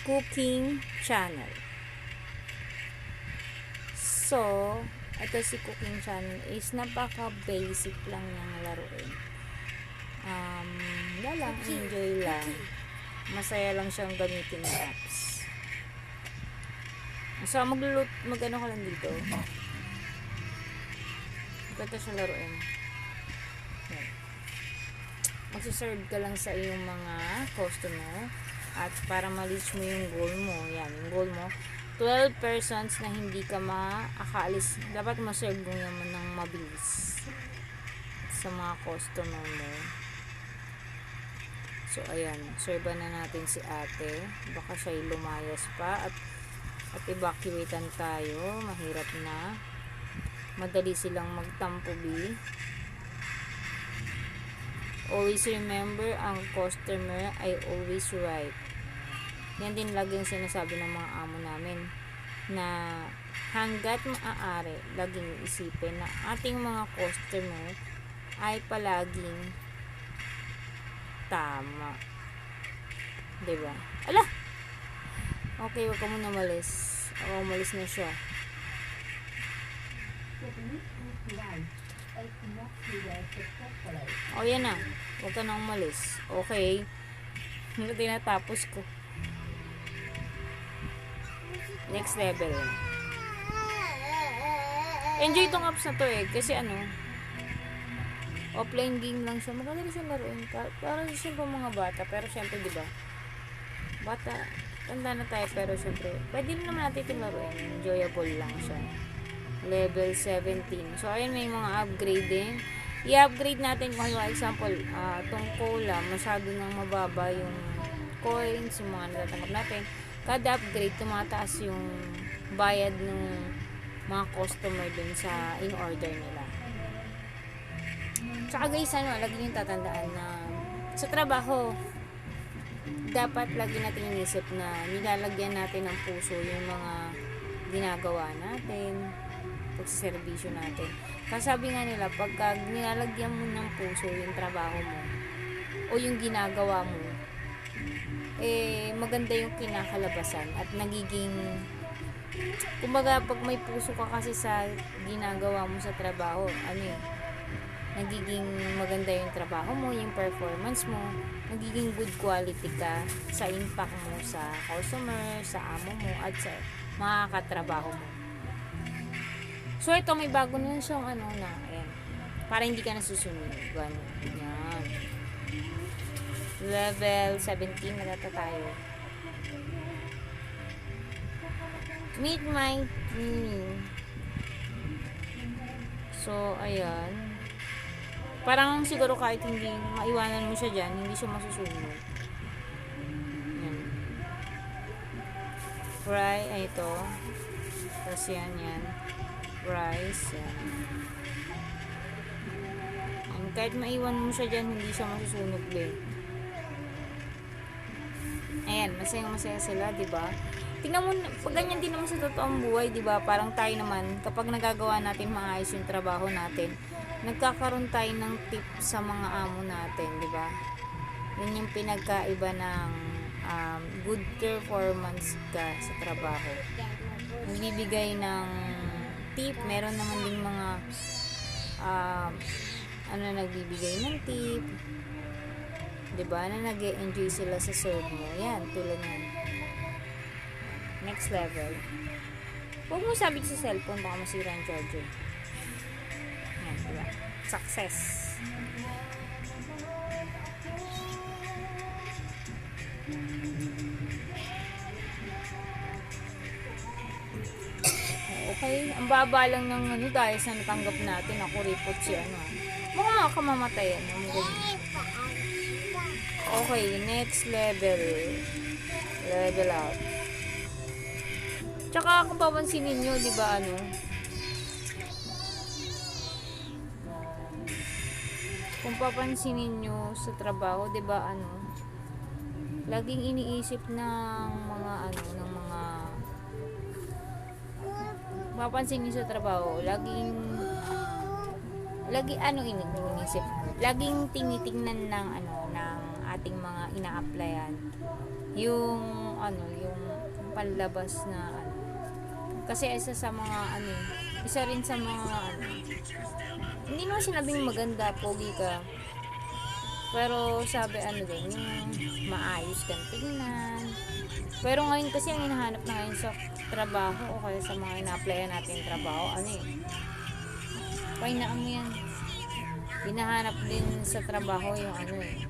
cooking channel. So, ito si cooking channel is napaka-basic lang niyang laruin. Lang, enjoy lang. Masaya lang siyang gamitin ng apps. So, mag-ano ka lang dito. Ito siya laruin. Magsiserve ka lang sa iyong mga customer at para ma-reach mo yung goal mo. Yan, yung goal mo. 12 persons na hindi ka makaalis. Dapat ma-serve mo naman ng mabilis sa mga customer mo. So, ayan. Serve na natin si ate. Baka siya'y lumayas pa at evacuatean tayo. Mahirap na. Madali silang magtampubi. Always remember, ang customer ay always right. Yan din laging sinasabi ng mga amo namin na hanggat maaari, laging isipin na ating mga customer ay palaging tama. Diba? Ala! Okay, wag ka muna umalis. Ako umalis na siya. O yan na. Huwag ka na umalis. Okay. Hindi tinatapos ko. Next level. Enjoy itong apps na to eh. Kasi offline game lang siya. Maganda rin siya laruin. Parang siya pa mga bata. Pero syempre diba, bata, tanda na tayo. Pero syempre, pwede rin naman natin itong laruin. Enjoyable lang siya. Level 17. So ayun, may mga upgrading. I-upgrade natin kung example, itong cola, masyado nang mababa yung coins, yung mga natatanggap natin. Kada upgrade, tumataas yung bayad ng mga customer dun sa in-order nila. Tsaka guys, lagi yung tatandaan na sa trabaho, dapat lagi natin inisip na nilalagyan natin ng puso yung mga ginagawa natin, pagsiservisyo natin. Kasi sabi nga nila, pagka nilalagyan mo ng puso yung trabaho mo o yung ginagawa mo, maganda yung kinakalabasan at nagiging, kumbaga pag may puso ka kasi sa ginagawa mo sa trabaho, nagiging maganda yung trabaho mo, yung performance mo, nagiging good quality ka sa impact mo sa customer, sa amo mo at sa mga katrabaho mo. So ito, may bago na siyang ayan, para hindi ka nasusunod. Yan. Level 17 na tayo. Meet my team. So ayan, parang siguro kahit hindi maiwanan mo siya dyan, hindi siya masusunod. Yan. Fry, ito. Tapos yan. Rice, yan. And kahit maiwan mo siya dyan, hindi siya masusunog din. Ayan, masaya sila, diba? Tingnan mo, pag ganyan din naman sa totoong buhay, diba? Parang tayo naman, kapag nagagawa natin maayos yung trabaho natin, nagkakaroon tayo ng tip sa mga amo natin, diba? Yan yung pinagkaiba ng good performance ka sa trabaho. Nagbibigay ng tip, meron naman din mga nagbibigay ng tip, diba, na nag-e-enjoy sila sa serve mo. Yan, tulad yan. Next level. Huwag mo sabit sa cellphone, baka masira ang charger. Yan, diba, success. Okay, ang baba lang ng dahil sa natanggap natin. Ako report si mga kamamatayan. Okay, next level. Level up. Tsaka kung papansinin nyo, diba kung papansinin nyo sa trabaho, diba laging iniisip ng mga mapansin niyo sa trabaho, laging iniisip, laging tinitingnan ng ating mga ina-applyan yung ano, yung panlabas na ano. Kasi isa sa mga ano, isa rin sa mga ano, hindi naman sinabing maganda, pogi ka. Pero sabi ano din, yung maayos kang tingnan. Pero ngayon kasi ang hinahanap na ngayon sa trabaho o kaya sa mga ina-applyan natin trabaho, ano eh, pahinaan mo yan. Hinahanap din sa trabaho yung ano eh,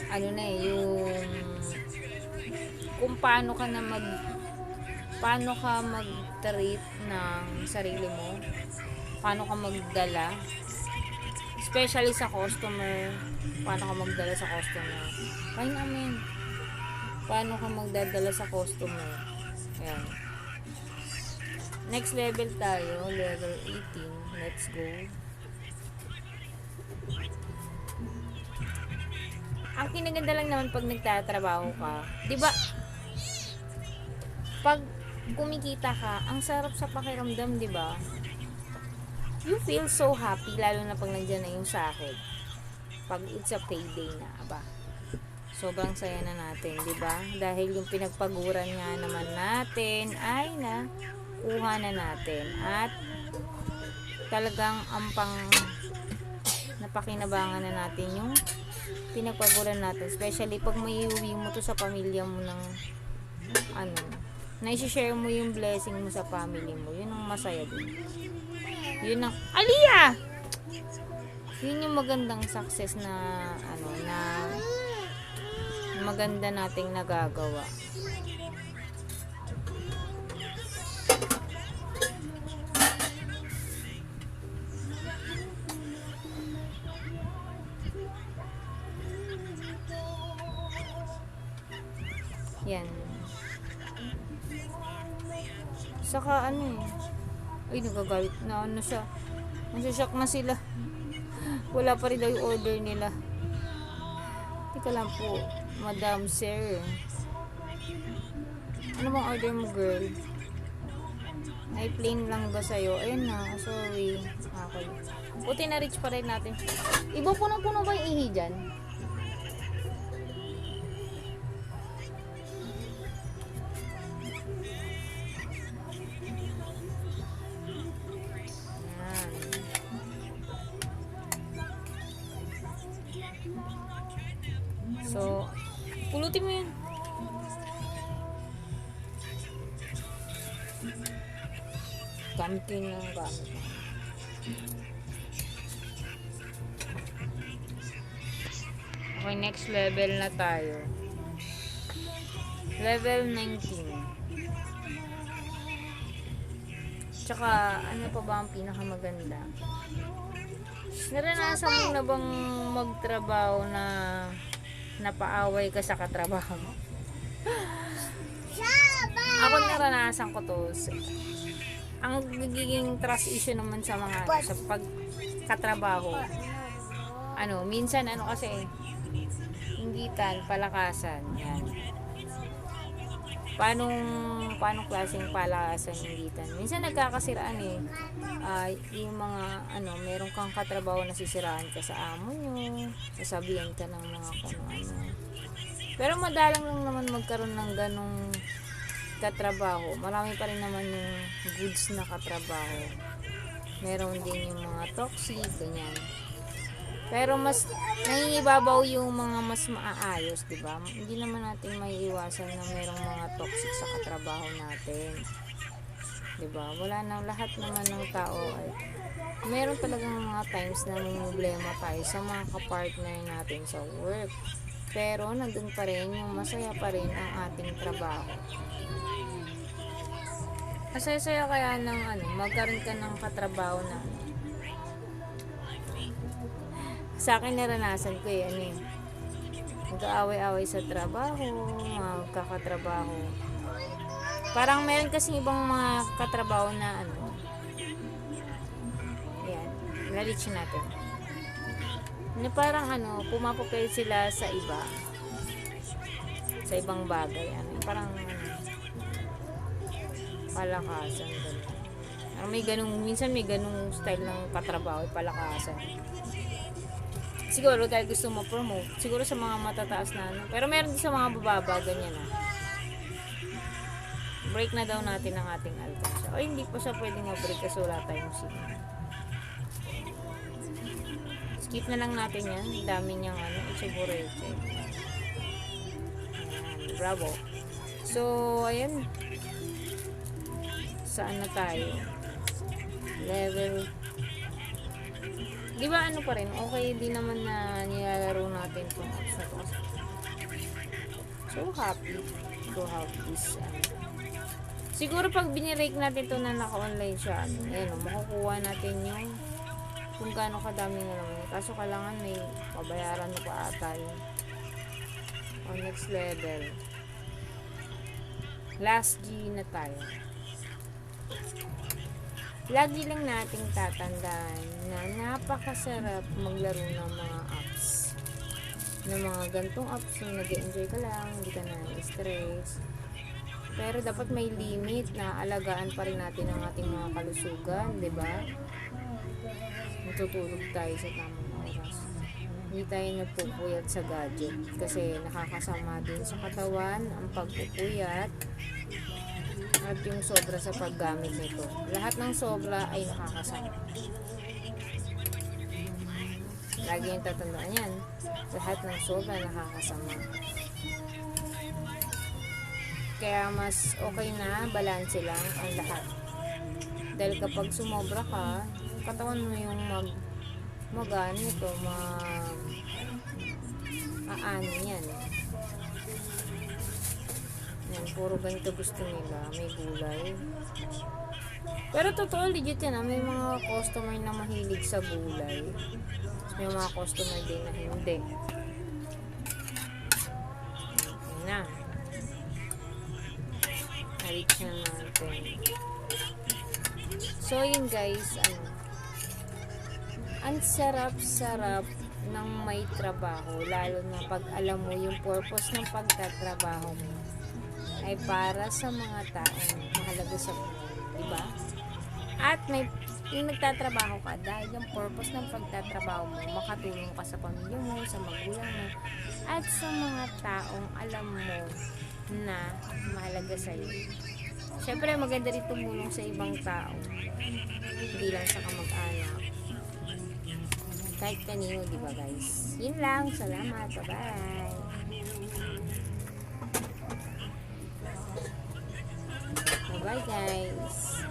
ano na eh, yung kung paano ka mag-treat ng sarili mo, paano ka magdala, especially sa customer, paano ka magdala sa customer. Pahinaan mo yan. Paano ka magdadala sa customer. Ayan. Next level tayo, level 18. Let's go. Ang kinaganda lang naman pag nagtatrabaho ka, 'di ba? Pag kumikita ka, ang sarap sa pakiramdam, 'di ba? You feel so happy lalo na pag nandiyan na yung sahod. Pag it's a payday na, ba? Sobrang saya na natin, 'di ba? Dahil yung pinagpaguran nga naman natin ay kuha na natin at talagang napakinabangan na natin yung pinagpaguran natin, especially pag may iuwi mo to sa pamilya mo ng ano, na-share mo yung blessing mo sa family mo, yun ang masaya din. Yun ang Aliyah! Yun yung magandang success na ano, na maganda nating nagagawa. Yan. Saka ano eh. Ay, nagagalit na ano siya. Nasashock na sila. Wala pa rin daw yung order nila. Teka lang po, Madam Sir. Ano bang order mo, girl? Ay, plain lang ba sa'yo? Ayun na, sorry. Okay. Buti na-reach pa rin natin. Iba punong-puno ba yung ihi dyan? So, pulutin mo yun. Gamtin ng gamit. Okay, next level na tayo. Level 19. Tsaka, ano pa ba ang pinakamaganda? Naranasan mo na bang magtrabaho na napaaway ka sa katrabaho mo? Ako naranasan ko to. Ang nagiging trust issue naman sa mga sa pagkatrabaho, ano, minsan ano kasi, inggitan, palakasan, yan. Paano klaseng palakasan, inggitan? Minsan nagkakasiraan eh. Yung mga ano, meron kang katrabaho na sisiraan ka sa amo nyo, sasabihan ka ng mga ano. Pero madalang lang naman magkaroon ng ganong katrabaho. Marami pa rin naman yung goods na katrabaho. Meron din yung mga toxic, ganyan. Pero mas nangingibabaw yung mga mas maaayos, di ba? Hindi naman natin maiiwasan na merong mga toxic sa katrabaho natin. Di ba? Wala na, lahat naman ng tao ay meron talagang mga times na may problema tayo sa mga kapartner natin sa work. Pero nandun pa rin yung masaya pa rin ang ating trabaho. Masaya-saya kaya ng ano, magkaroon ka ng katrabaho na sa akin naranasan ko ano eh, mag-aaway-aaway sa trabaho, magkakatrabaho. Parang meron kasing ibang mga katrabaho na ano, yan, na-reach natin. Na parang ano, pumapapel sila sa iba, sa ibang bagay, ano, parang ano, palakasan, ganun. May ganung, minsan may ganung style ng katrabaho, palakasan. Siguro dahil gusto mo promote, siguro sa mga matataas na ano. Pero meron din sa mga bababa, ganyan na. Break na daw natin ang ating alkansya. O hindi pa siya pwedeng ma-break kasi wala tayong signal. Skip na lang natin yan. Dami niyang ano, Echeborete. Bravo. So, ayan. Saan na tayo? Level. Di ba ano pa rin? Okay, di naman na nilalaro natin itong apps na to. So happy to have this. Siguro pag binirake natin ito na naka-online siya, ayan, makukuha natin yung kung gaano kadami na naman. Kaso kailangan may pabayaran mo pa ata yun. O, next level. Last G na tayo. Lagi lang nating tatandaan na napakasarap maglaro ng mga apps. Ng mga gantong apps yung nag-enjoy ka lang, hindi ka na stress. Pero dapat may limit na alagaan pa rin natin ang ating mga kalusugan, di ba? Natutulog tayo sa tamang oras. Hindi tayo nagpupuyat sa gadget kasi nakakasama din sa katawan ang pagpupuyat at yung sobra sa paggamit nito. Lahat ng sobra ay nakakasama. Lagi yung tatandaan yan. Lahat ng sobra nakakasama. Kaya mas okay na balanse lang ang lahat. Dahil kapag sumobra ka, katawan mo yung aani yan. Yan, puro ganito gusto nila. May gulay. Pero totoo, legit yan. May mga customer na mahilig sa gulay. May mga customer din na hindi. Yan na. Na-reach na natin. So, yun guys. Ang sarap-sarap ng may trabaho. Lalo na pag alam mo yung purpose ng pagtatrabaho mo ay para sa mga taong mahalaga sa buhay, diba? At may yung nagtatrabaho ka dahil yung purpose ng pagtatrabaho mo, makatulong ka sa pamilya mo, sa magulang mo, at sa mga taong alam mo na mahalaga sa iyo. Syempre, maganda rin tumulong sa ibang tao, hindi lang sa kamag-anak. Kahit kanino, diba guys? Yun lang, salamat, bye-bye. Bye guys.